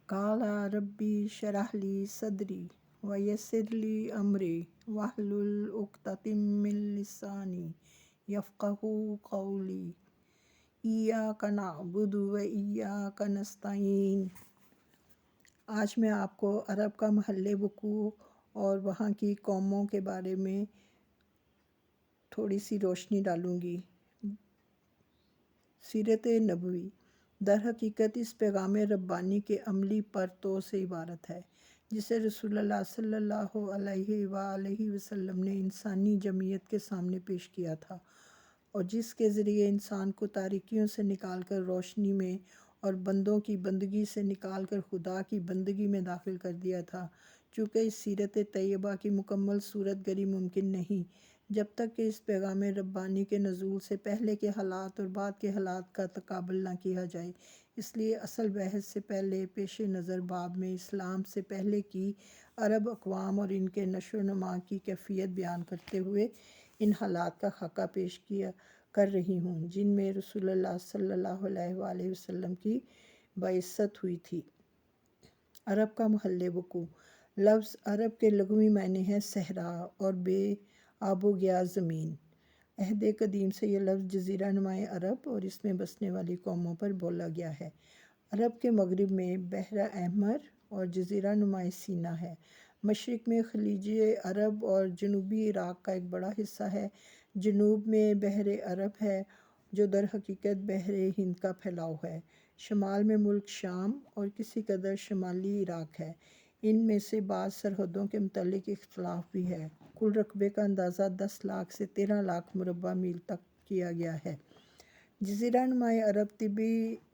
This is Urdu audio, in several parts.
قال ربی شرح لی صدری ویسر لی امری واحلل عقدۃ من لسانی یفقہوا قولی ایاک نعبد و ایاک نستعین۔ آج میں آپ کو عرب کا محل وقوع اور وہاں کی قوموں کے بارے میں تھوڑی سی روشنی ڈالوں گی۔ سیرت نبوی در حقیقت اس پیغام ربانی کے عملی پرتو سے عبارت ہے جسے رسول اللہ صلی اللہ علیہ وآلہ وسلم نے انسانی جمعیت کے سامنے پیش کیا تھا، اور جس کے ذریعے انسان کو تاریکیوں سے نکال کر روشنی میں اور بندوں کی بندگی سے نکال کر خدا کی بندگی میں داخل کر دیا تھا۔ چونکہ اس سیرت طیبہ کی مکمل صورت گری ممکن نہیں جب تک کہ اس پیغام ربانی کے نزول سے پہلے کے حالات اور بعد کے حالات کا تقابل نہ کیا جائے، اس لیے اصل بحث سے پہلے پیش نظر باب میں اسلام سے پہلے کی عرب اقوام اور ان کے نشو و نما کی کیفیت بیان کرتے ہوئے ان حالات کا خاکہ پیش کر رہی ہوں جن میں رسول اللہ صلی اللہ علیہ وآلہ وسلم کی بعثت ہوئی تھی۔ عرب کا محل وقوع لفظ عرب کے لغوی معنی ہے صحرا اور بے آب و گیا زمین۔ عہد قدیم سے یہ لفظ جزیرہ نماء عرب اور اس میں بسنے والی قوموں پر بولا گیا ہے۔ عرب کے مغرب میں بحر احمر اور جزیرہ نماء سینا ہے۔ مشرق میں خلیج عرب اور جنوبی عراق کا ایک بڑا حصہ ہے۔ جنوب میں بحر عرب ہے جو در حقیقت بحر ہند کا پھیلاؤ ہے۔ شمال میں ملک شام اور کسی قدر شمالی عراق ہے۔ ان میں سے بعض سرحدوں کے متعلق اختلاف بھی ہے۔ کل رقبے کا اندازہ 10 لاکھ سے 13 لاکھ مربع میل تک کیا گیا ہے۔ جزیرہ نماء عرب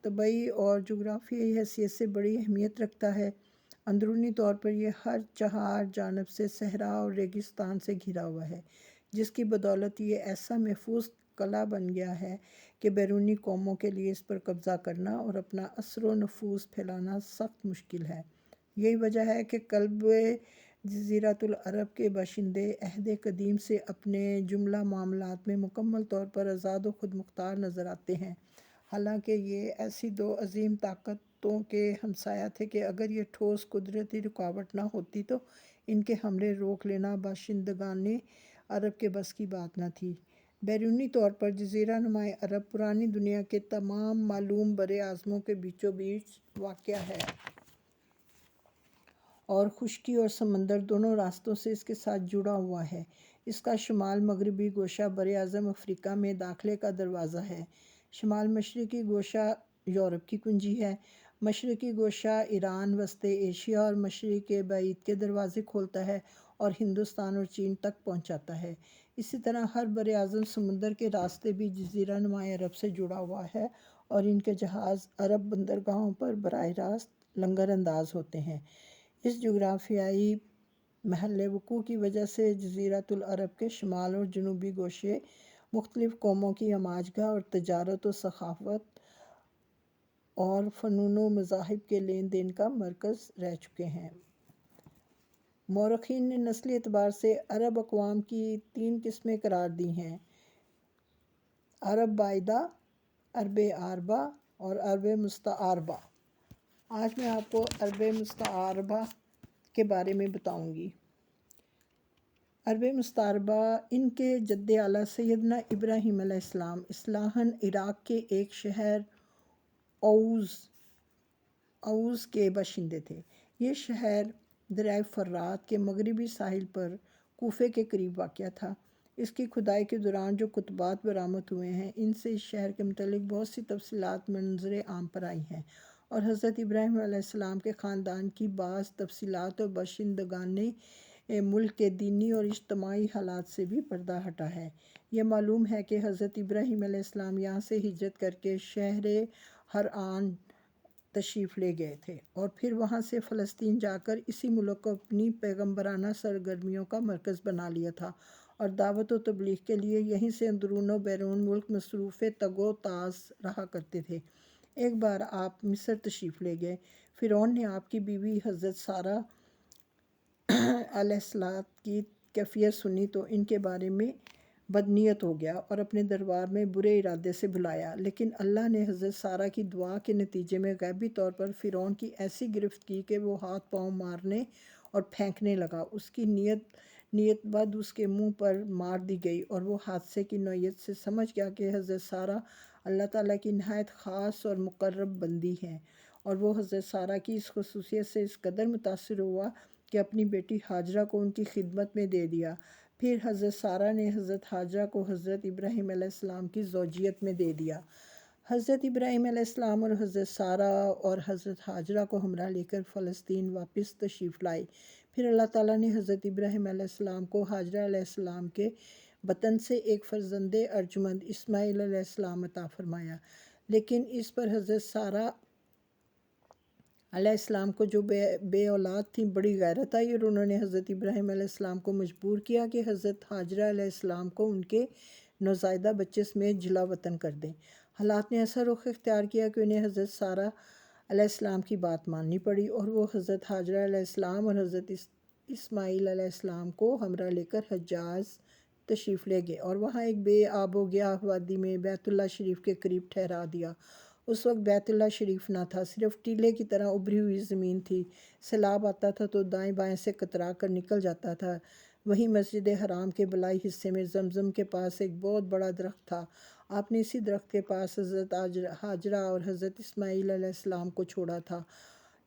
طبعی اور جغرافیائی حیثیت سے بڑی اہمیت رکھتا ہے۔ اندرونی طور پر یہ ہر چہار جانب سے صحرا اور ریگستان سے گھرا ہوا ہے، جس کی بدولت یہ ایسا محفوظ قلعہ بن گیا ہے کہ بیرونی قوموں کے لیے اس پر قبضہ کرنا اور اپنا اثر و نفوذ پھیلانا سخت مشکل ہے۔ یہی وجہ ہے کہ قلب جزیرۃ العرب کے باشندے عہد قدیم سے اپنے جملہ معاملات میں مکمل طور پر آزاد و خود مختار نظر آتے ہیں، حالانکہ یہ ایسی دو عظیم طاقتوں کے ہمسایہ تھے کہ اگر یہ ٹھوس قدرتی رکاوٹ نہ ہوتی تو ان کے حملے روک لینا باشندگان عرب کے بس کی بات نہ تھی۔ بیرونی طور پر جزیرہ نماء عرب پرانی دنیا کے تمام معلوم براعظموں کے بیچوں بیچ واقع ہے، اور خشکی اور سمندر دونوں راستوں سے اس کے ساتھ جڑا ہوا ہے۔ اس کا شمال مغربی گوشہ براعظم افریقہ میں داخلے کا دروازہ ہے، شمال مشرقی گوشہ یورپ کی کنجی ہے، مشرقی گوشہ ایران، وسط ایشیا اور مشرق بعید کے دروازے کھولتا ہے اور ہندوستان اور چین تک پہنچاتا ہے۔ اسی طرح ہر براعظم سمندر کے راستے بھی جزیرہ نماء عرب سے جڑا ہوا ہے اور ان کے جہاز عرب بندرگاہوں پر براہ راست لنگر انداز ہوتے ہیں۔ اس جغرافیائی محل وقوع کی وجہ سے جزیرۃ العرب کے شمال اور جنوبی گوشے مختلف قوموں کی ہماج گاہ اور تجارت و ثقافت اور فنون و مذاہب کے لین دین کا مرکز رہ چکے ہیں۔ مورخین نے نسلی اعتبار سے عرب اقوام کی 3 قسمیں قرار دی ہیں: عرب بعیدہ، عرب عاربہ اور عرب مستعاربہ۔ آج میں آپ کو عرب مستعاربہ کے بارے میں بتاؤں گی۔ عرب مستعاربہ ان کے جد اعلیٰ سیدنا ابراہیم علیہ السلام اصطلاحاً عراق کے ایک شہر اوز کے باشندے تھے۔ یہ شہر دریائے فرات کے مغربی ساحل پر کوفے کے قریب واقع تھا۔ اس کی کھدائی کے دوران جو کتبات برآمد ہوئے ہیں ان سے اس شہر کے متعلق بہت سی تفصیلات منظر عام پر آئی ہیں، اور حضرت ابراہیم علیہ السلام کے خاندان کی بعض تفصیلات اور باشندگان ملک کے دینی اور اجتماعی حالات سے بھی پردہ ہٹا ہے۔ یہ معلوم ہے کہ حضرت ابراہیم علیہ السلام یہاں سے ہجرت کر کے شہر حران تشریف لے گئے تھے اور پھر وہاں سے فلسطین جا کر اسی ملک کو اپنی پیغمبرانہ سرگرمیوں کا مرکز بنا لیا تھا، اور دعوت و تبلیغ کے لیے یہیں سے اندرون و بیرون ملک مصروف تگ و تاز رہا کرتے تھے۔ ایک بار آپ مصر تشریف لے گئے۔ فرعون نے آپ کی بیوی حضرت سارہ علیہ السلام کی کیفیت سنی تو ان کے بارے میں بدنیت ہو گیا اور اپنے دربار میں برے ارادے سے بلایا، لیکن اللہ نے حضرت سارہ کی دعا کے نتیجے میں غیبی طور پر فرعون کی ایسی گرفت کی کہ وہ ہاتھ پاؤں مارنے اور پھینکنے لگا۔ اس کی نیت بد اس کے منہ پر مار دی گئی اور وہ حادثے کی نوعیت سے سمجھ گیا کہ حضرت سارہ اللہ تعالیٰ کی نہایت خاص اور مقرب بندی ہیں، اور وہ حضرت سارہ کی اس خصوصیت سے اس قدر متاثر ہوا کہ اپنی بیٹی ہاجرہ کو ان کی خدمت میں دے دیا۔ پھر حضرت سارہ نے حضرت ہاجرہ کو حضرت ابراہیم علیہ السلام کی زوجیت میں دے دیا۔ حضرت ابراہیم علیہ السلام اور حضرت سارہ اور حضرت ہاجرہ کو ہمراہ لے کر فلسطین واپس تشریف لائے۔ پھر اللہ تعالیٰ نے حضرت ابراہیم علیہ السلام کو ہاجرہ علیہ السلام کے بطن سے ایک فرزند ارجمند اسماعیل علیہ السلام عطا فرمایا، لیکن اس پر حضرت سارہ علیہ السلام کو جو بے اولاد تھیں بڑی غیرت آئی، اور انہوں نے حضرت ابراہیم علیہ السلام کو مجبور کیا کہ حضرت ہاجرہ علیہ السلام کو ان کے نوزائیدہ بچے سمیت جلا وطن کر دیں۔ حالات نے ایسا رخ اختیار کیا کہ انہیں حضرت سارہ علیہ السلام کی بات ماننی پڑی، اور وہ حضرت ہاجرہ علیہ السلام اور حضرت اسماعیل علیہ السلام کو ہمراہ لے کر حجاز تشریف لے گئے اور وہاں ایک بے آب و گیاہ وادی میں بیت اللہ شریف کے قریب ٹھہرا دیا۔ اس وقت بیت اللہ شریف نہ تھا، صرف ٹیلے کی طرح ابھری ہوئی زمین تھی۔ سیلاب آتا تھا تو دائیں بائیں سے کترا کر نکل جاتا تھا۔ وہیں مسجد حرام کے بلائی حصے میں زمزم کے پاس ایک بہت بڑا درخت تھا۔ آپ نے اسی درخت کے پاس حضرت ہاجرہ اور حضرت اسماعیل علیہ السلام کو چھوڑا تھا۔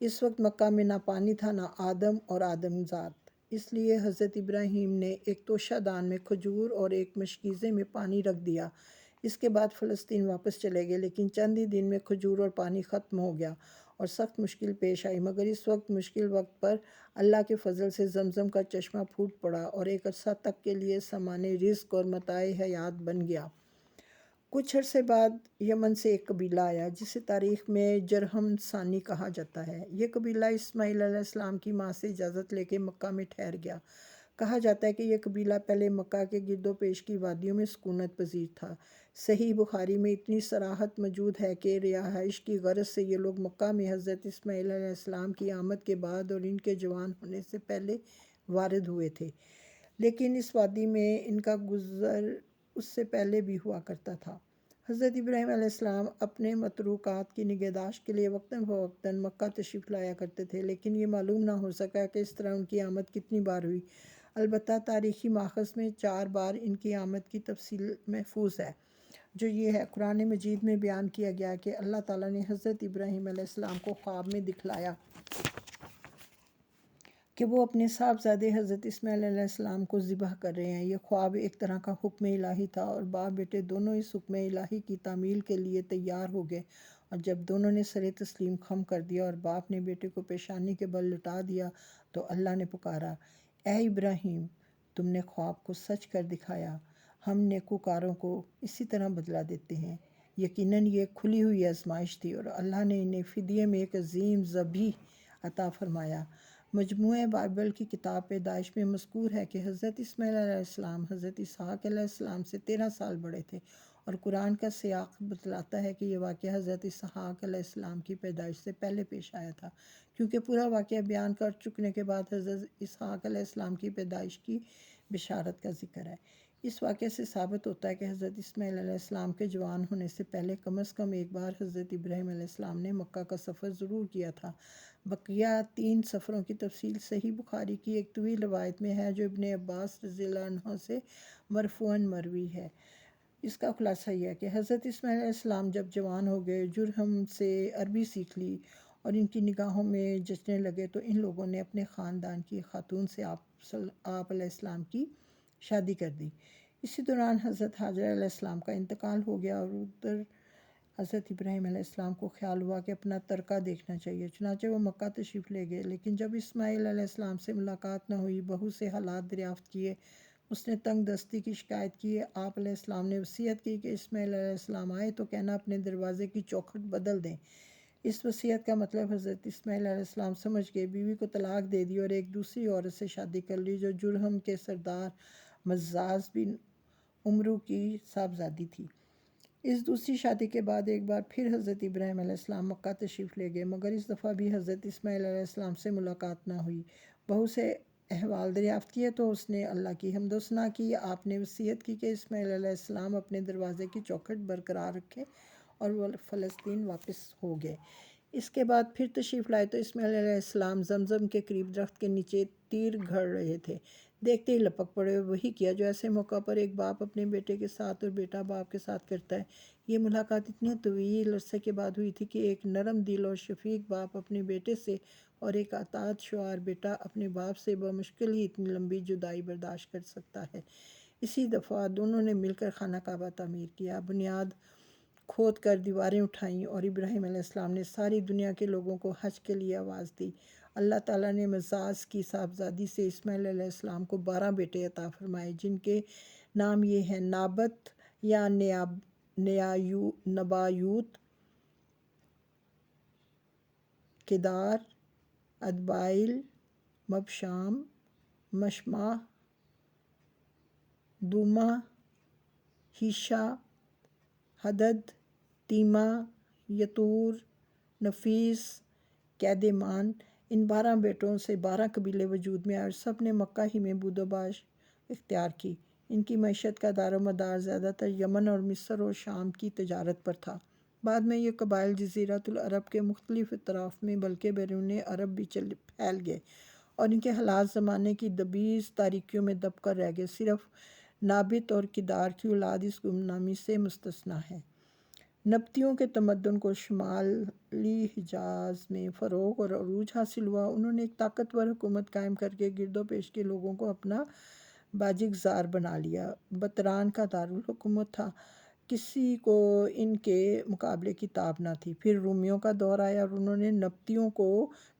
اس وقت مکہ میں نہ پانی تھا، نہ آدم اور آدم ذات، اس لیے حضرت ابراہیم نے ایک توشہ دان میں کھجور اور ایک مشکیزے میں پانی رکھ دیا۔ اس کے بعد فلسطین واپس چلے گئے، لیکن چند ہی دن میں کھجور اور پانی ختم ہو گیا اور سخت مشکل پیش آئی، مگر اس مشکل وقت پر اللہ کے فضل سے زمزم کا چشمہ پھوٹ پڑا اور ایک عرصہ تک کے لیے سامان رزق اور متاع حیات بن گیا۔ کچھ عرصے بعد یمن سے ایک قبیلہ آیا جسے تاریخ میں جرہم ثانی کہا جاتا ہے۔ یہ قبیلہ اسماعیل علیہ السلام کی ماں سے اجازت لے کے مکہ میں ٹھہر گیا۔ کہا جاتا ہے کہ یہ قبیلہ پہلے مکہ کے گرد و پیش کی وادیوں میں سکونت پذیر تھا۔ صحیح بخاری میں اتنی صراحت موجود ہے کہ رہائش کی غرض سے یہ لوگ مکہ میں حضرت اسماعیل علیہ السلام کی آمد کے بعد اور ان کے جوان ہونے سے پہلے وارد ہوئے تھے، لیکن اس وادی میں ان کا گزر اس سے پہلے بھی ہوا کرتا تھا۔ حضرت ابراہیم علیہ السلام اپنے متروکات کی نگہداشت کے لیے وقتاً فوقتاً مکہ تشریف لایا کرتے تھے، لیکن یہ معلوم نہ ہو سکا کہ اس طرح ان کی آمد کتنی بار ہوئی۔ البتہ تاریخی ماخذ میں 4 بار ان کی آمد کی تفصیل محفوظ ہے، جو یہ ہے: قرآن مجید میں بیان کیا گیا کہ اللہ تعالیٰ نے حضرت ابراہیم علیہ السلام کو خواب میں دکھلایا کہ وہ اپنے صاحبزادے حضرت اسماعیل علیہ السلام کو ذبح کر رہے ہیں۔ یہ خواب ایک طرح کا حکم الہی تھا، اور باپ بیٹے دونوں اس حکم الہی کی تعمیل کے لیے تیار ہو گئے، اور جب دونوں نے سر تسلیم خم کر دیا اور باپ نے بیٹے کو پیشانی کے بل لٹا دیا تو اللہ نے پکارا: اے ابراہیم، تم نے خواب کو سچ کر دکھایا، ہم نیکوکاروں کو اسی طرح بدلہ دیتے ہیں۔ یقیناً یہ کھلی ہوئی آزمائش تھی، اور اللہ نے انہیں فدیے میں ایک عظیم ذبیح عطا فرمایا۔ مجموعہ بائبل کی کتاب پیدائش میں مذکور ہے کہ حضرت اسماعیل علیہ السلام حضرت اسحاق علیہ السلام سے 13 سال بڑے تھے، اور قرآن کا سیاق بتلاتا ہے کہ یہ واقعہ حضرت اسحاق علیہ السلام کی پیدائش سے پہلے پیش آیا تھا، کیونکہ پورا واقعہ بیان کر چکنے کے بعد حضرت اسحاق علیہ السلام کی پیدائش کی بشارت کا ذکر ہے۔ اس واقعے سے ثابت ہوتا ہے کہ حضرت اسماعیل علیہ السلام کے جوان ہونے سے پہلے کم از کم ایک بار حضرت ابراہیم علیہ السلام نے مکہ کا سفر ضرور کیا تھا۔ بقیہ 3 سفروں کی تفصیل صحیح بخاری کی ایک طویل روایت میں ہے، جو ابن عباس رضی اللہ عنہ سے مرفوعاً مروی ہے۔ اس کا خلاصہ یہ ہے کہ حضرت اسماعیل علیہ السلام جب جوان ہو گئے، جرہم سے عربی سیکھ لی اور ان کی نگاہوں میں جچنے لگے، تو ان لوگوں نے اپنے خاندان کی خاتون سے آپ علیہ السلام کی شادی کر دی۔ اسی دوران حضرت ہاجرہ علیہ السلام کا انتقال ہو گیا، اور ادھر حضرت ابراہیم علیہ السلام کو خیال ہوا کہ اپنا ترکہ دیکھنا چاہیے، چنانچہ وہ مکہ تشریف لے گئے، لیکن جب اسماعیل علیہ السلام سے ملاقات نہ ہوئی، بہو سے حالات دریافت کیے، اس نے تنگ دستی کی شکایت کی۔ آپ علیہ السلام نے وصیت کی کہ اسماعیل علیہ السلام آئے تو کہنا اپنے دروازے کی چوکھٹ بدل دیں۔ اس وصیت کا مطلب حضرت اسماعیل علیہ السلام سمجھ گئے، بیوی کو طلاق دے دی اور ایک دوسری عورت سے شادی کر لی، جو جرہم کے سردار مزاز بن عمرو کی صاحبزادی تھی۔ اس دوسری شادی کے بعد ایک بار پھر حضرت ابراہیم علیہ السلام مکہ تشریف لے گئے، مگر اس دفعہ بھی حضرت اسماعیل علیہ السلام سے ملاقات نہ ہوئی۔ بہو سے احوال دریافت کیے تو اس نے اللہ کی حمد و ثنا کی۔ آپ نے وصیت کی کہ اسماعیل علیہ السلام اپنے دروازے کی چوکھٹ برقرار رکھے اور وہ فلسطین واپس ہو گئے۔ اس کے بعد پھر تشریف لائے تو اسماعیل علیہ السلام زمزم کے قریب درخت کے نیچے تیر گھڑ رہے تھے۔ دیکھتے ہی لپک پڑے اور وہی کیا جو ایسے موقع پر ایک باپ اپنے بیٹے کے ساتھ اور بیٹا باپ کے ساتھ کرتا ہے۔ یہ ملاقات اتنے طویل عرصے کے بعد ہوئی تھی کہ ایک نرم دل اور شفیق باپ اپنے بیٹے سے اور ایک اطاعت شعار بیٹا اپنے باپ سے بمشکل ہی اتنی لمبی جدائی برداشت کر سکتا ہے۔ اسی دفعہ دونوں نے مل کر خانہ کعبہ تعمیر کیا، بنیاد کھود کر دیواریں اٹھائیں اور ابراہیم علیہ السلام نے ساری دنیا کے لوگوں کو حج کے لیے آواز دی۔ اللہ تعالیٰ نے مزاج کی صاحبزادی سے اسماعیل علیہ السلام کو 12 بیٹے عطا فرمائے، جن کے نام یہ ہیں: نابت یا نبایوت، کدار، ادبائل، مبشام، مشماہ، دومہ، ہیشا، حدد، تیمہ، یتور، نفیس، کیدمان۔ ان 12 بیٹوں سے 12 قبیلے وجود میں آئے اور سب نے مکہ ہی میں بود و باش اختیار کی۔ ان کی معیشت کا دار و مدار زیادہ تر یمن اور مصر اور شام کی تجارت پر تھا۔ بعد میں یہ قبائل جزیرۃ العرب کے مختلف اطراف میں بلکہ بیرون عرب بھی پھیل گئے اور ان کے حالات زمانے کی دبیز تاریکیوں میں دب کر رہ گئے۔ صرف نابت اور کدار کی اولاد اس گمنامی سے مستثنیٰ ہے۔ نبطیوں کے تمدن کو شمالی حجاز میں فروغ اور عروج حاصل ہوا۔ انہوں نے ایک طاقتور حکومت قائم کر کے گرد و پیش کے لوگوں کو اپنا باجگزار بنا لیا۔ بطران کا دارالحکومت تھا، کسی کو ان کے مقابلے کی تاب نہ تھی۔ پھر رومیوں کا دور آیا اور انہوں نے نبطیوں کو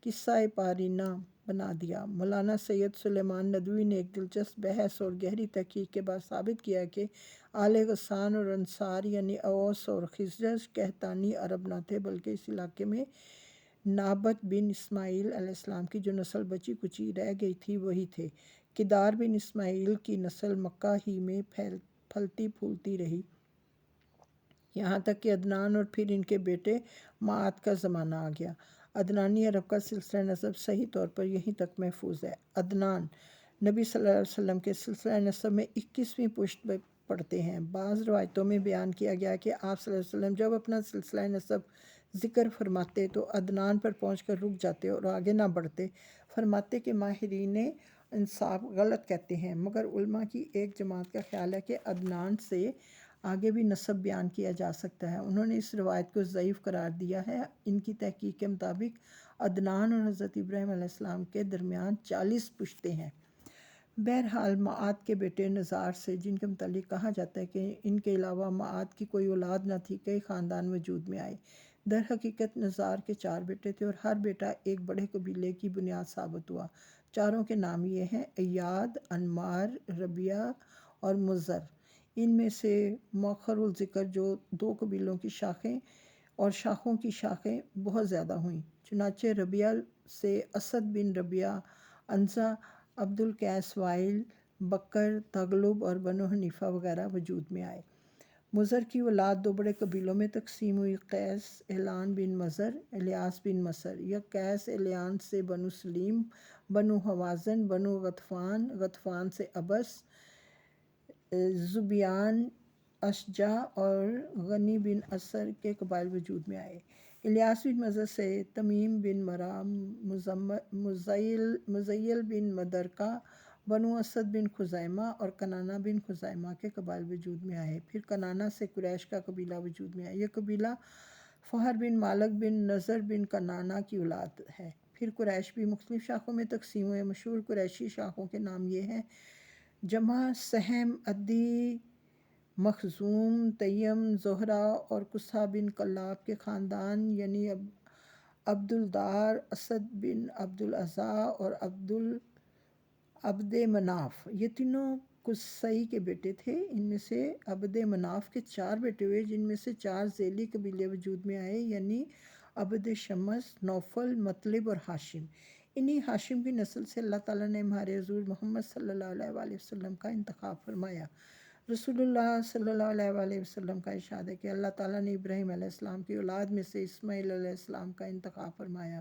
قصہ پارینہ بنا دیا۔ مولانا سید سلیمان ندوی نے ایک دلچسپ بحث اور گہری تحقیق کے بعد ثابت کیا کہ آل غسان اور انصار یعنی اوس اور خزرج قحطانی عرب نہ تھے، بلکہ اس علاقے میں نابت بن اسماعیل علیہ السلام کی جو نسل بچی کچی رہ گئی تھی وہی تھے۔ کدار بن اسماعیل کی نسل مکہ ہی میں پھلتی پھولتی رہی، یہاں تک کہ عدنان اور پھر ان کے بیٹے معاد کا زمانہ آ گیا۔ عدنانی عرب کا سلسلہ نسب صحیح طور پر یہیں تک محفوظ ہے۔ عدنان نبی صلی اللہ علیہ وسلم کے سلسلہ نسب میں 21ویں پشت پہ پڑتے ہیں۔ بعض روایتوں میں بیان کیا گیا کہ آپ صلی اللہ علیہ وسلم جب اپنا سلسلہ نسب ذکر فرماتے تو عدنان پر پہنچ کر رک جاتے اور آگے نہ بڑھتے۔ فرماتے کہ ماہرین انصاف غلط کہتے ہیں، مگر علماء کی ایک جماعت کا خیال ہے کہ عدنان سے آگے بھی نسب بیان کیا جا سکتا ہے۔ انہوں نے اس روایت کو ضعیف قرار دیا ہے۔ ان کی تحقیق کے مطابق عدنان اور حضرت ابراہیم علیہ السلام کے درمیان 40 پشتیں ہیں۔ بہرحال معاد کے بیٹے نزار سے، جن کے متعلق کہا جاتا ہے کہ ان کے علاوہ معاد کی کوئی اولاد نہ تھی، کئی خاندان وجود میں آئے۔ در حقیقت نزار کے 4 بیٹے تھے اور ہر بیٹا ایک بڑے قبیلے کی بنیاد ثابت ہوا۔ چاروں کے نام یہ ہیں: ایاد، انمار، ربیہ اور مضر۔ ان میں سے مؤخر الذکر جو 2 قبیلوں کی شاخیں اور شاخوں کی شاخیں بہت زیادہ ہوئیں۔ چنانچہ ربیہ سے اسد بن ربیہ، عنزہ، عبد القیس وائل، بکر، تغلب اور بنو حنیفہ وغیرہ وجود میں آئے۔ مضر کی اولاد 2 بڑے قبیلوں میں تقسیم ہوئی: قیس اعلان بن مضر، الیاس بن مصر، یا قیس اعلان سے بنو سلیم، بنو حوازن، بنو غطفان، غطفان سے ابس، ذبیان، اشجع اور غنی بن اسر کے قبائل وجود میں آئے۔ الیاس بن مضر سے تمیم بن مرہ، مزیل بن مدرکہ، بنو اسد بن خزیمہ اور کنانہ بن خزیمہ کے قبائل وجود میں آئے۔ پھر کنانہ سے قریش کا قبیلہ وجود میں آیا۔ یہ قبیلہ فہر بن مالک بن نضر بن کنانہ کی اولاد ہے۔ پھر قریش بھی مختلف شاخوں میں تقسیم ہوئے۔ مشہور قریشی شاخوں کے نام یہ ہیں: جمح، سہم، عدی، مخزوم، تیم، زہرہ اور قصہ بن کلاب کے خاندان یعنی عبدالدار، اسد بن عبدالعزیٰ اور عبد مناف۔ یہ تینوں قصی کے بیٹے تھے۔ ان میں سے عبد مناف کے 4 بیٹے ہوئے، جن میں سے 4 ذیلی قبیلے وجود میں آئے یعنی عبد شمس، نوفل، مطلب اور ہاشم۔ انہی ہاشم کی نسل سے اللہ تعالیٰ نے ہمارے حضور محمد صلی اللہ علیہ وآلہ وسلم کا انتخاب فرمایا۔ رسول اللہ صلی اللہ علیہ وآلہ وسلم کا ارشاد ہے کہ اللہ تعالیٰ نے ابراہیم علیہ السلام کی اولاد میں سے اسماعیل علیہ السلام کا انتخاب فرمایا،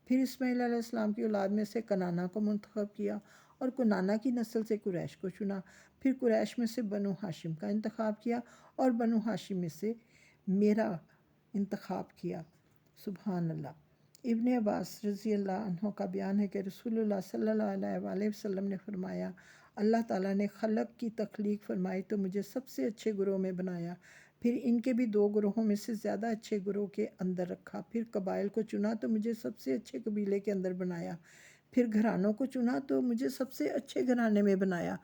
پھر اسماعیل علیہ السلام کی اولاد میں سے کنانہ کو منتخب کیا اور کنانہ کی نسل سے قریش کو چنا، پھر قریش میں سے بنو ہاشم کا انتخاب کیا اور بنو ہاشم میں سے میرا انتخاب کیا۔ سبحان اللہ۔ ابن عباس رضی اللہ عنہ کا بیان ہے کہ رسول اللہ صلی اللہ علیہ وآلہ وسلم نے فرمایا، اللہ تعالیٰ نے خلق کی تخلیق فرمائی تو مجھے سب سے اچھے گروہ میں بنایا، پھر ان کے بھی 2 گروہوں میں سے زیادہ اچھے گروہ کے اندر رکھا، پھر قبائل کو چنا تو مجھے سب سے اچھے قبیلے کے اندر بنایا، پھر گھرانوں کو چنا تو مجھے سب سے اچھے گھرانے میں بنایا،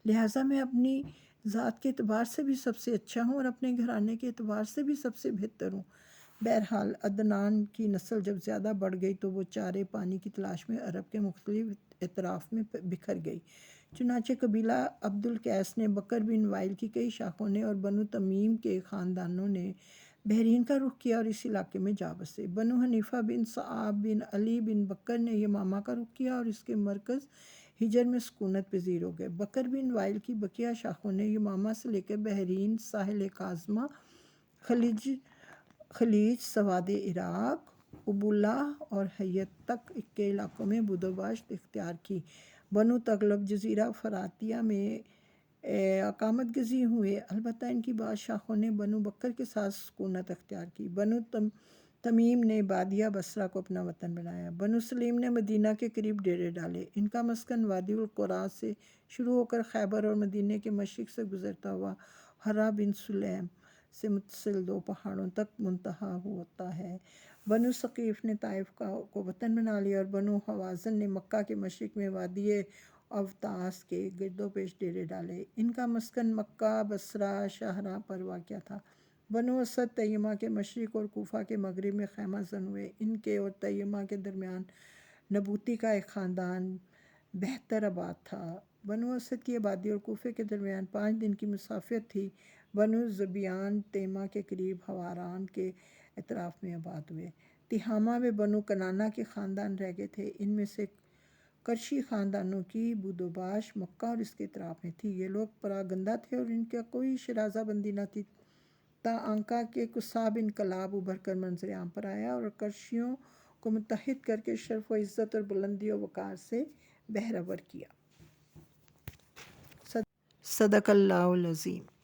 لہٰذا میں اپنی ذات کے اعتبار سے بھی سب سے اچھا ہوں اور اپنے گھرانے کے اعتبار سے بھی سب سے بہتر ہوں۔ بہرحال عدنان کی نسل جب زیادہ بڑھ گئی تو وہ چارے پانی کی تلاش میں عرب کے مختلف اطراف میں بکھر گئی، چنانچہ قبیلہ عبد القیس نے، بکر بن وائل کی کئی شاخوں نے اور بنو تمیم کے خاندانوں نے بحرین کا رخ کیا اور اس علاقے میں جا بسے۔ بنو حنیفہ بن صعاب بن علی بن بکر نے یمامہ کا رخ کیا اور اس کے مرکز حجر میں سکونت پذیر ہو گئے۔ بکر بن وائل کی بقیہ شاخوں نے یمامہ سے لے کر بحرین، ساحل کاظمہ، خلیج سواد عراق، ابولا اور حیت تک کے علاقوں میں بود و باشت اختیار کی۔ بنو تغلب جزیرہ فراتیہ میں اقامت گزین ہوئے، البتہ ان کی بعض شاخوں نے بنو بکر کے ساتھ سکونت اختیار کی۔ بنو تمیم نے بادیہ بصرہ کو اپنا وطن بنایا۔ بنو سلیم نے مدینہ کے قریب ڈیرے ڈالے، ان کا مسکن وادی القریٰ سے شروع ہو کر خیبر اور مدینہ کے مشرق سے گزرتا ہوا ہرہ بن سلیم سے متصل 2 پہاڑوں تک منتہی ہوتا ہے۔ بنو ثقیف نے طائف کو وطن بنا لیا اور بنو حوازن نے مکہ کے مشرق میں وادی اوطاس کے گرد و پیش ڈیرے ڈالے، ان کا مسکن مکہ، بصرہ، شاہراہ پر واقع تھا۔ بنو اسد تیمہ کے مشرق اور کوفہ کے مغرب میں خیمہ زن ہوئے، ان کے اور تیمہ کے درمیان نبوتی کا ایک خاندان بہتر آباد تھا۔ بنو اسد کی آبادی اور کوفے کے درمیان 5 دن کی مسافت تھی۔ بنو ذبیان تیمہ کے قریب حواران کے اطراف میں آباد ہوئے۔ تہامہ میں بنو کنانہ کے خاندان رہ گئے تھے، ان میں سے قرشی خاندانوں کی بود و باش مکہ اور اس کے اطراف میں تھی، یہ لوگ پراگندہ تھے اور ان کا کوئی شرازہ بندی نہ تھی، تا عنقا کے کساب انقلاب ابھر کر منظر عام پر آیا اور قرشیوں کو متحد کر کے شرف و عزت اور بلندی و وقار سے بہرہور کیا۔ صدق اللہ العظیم۔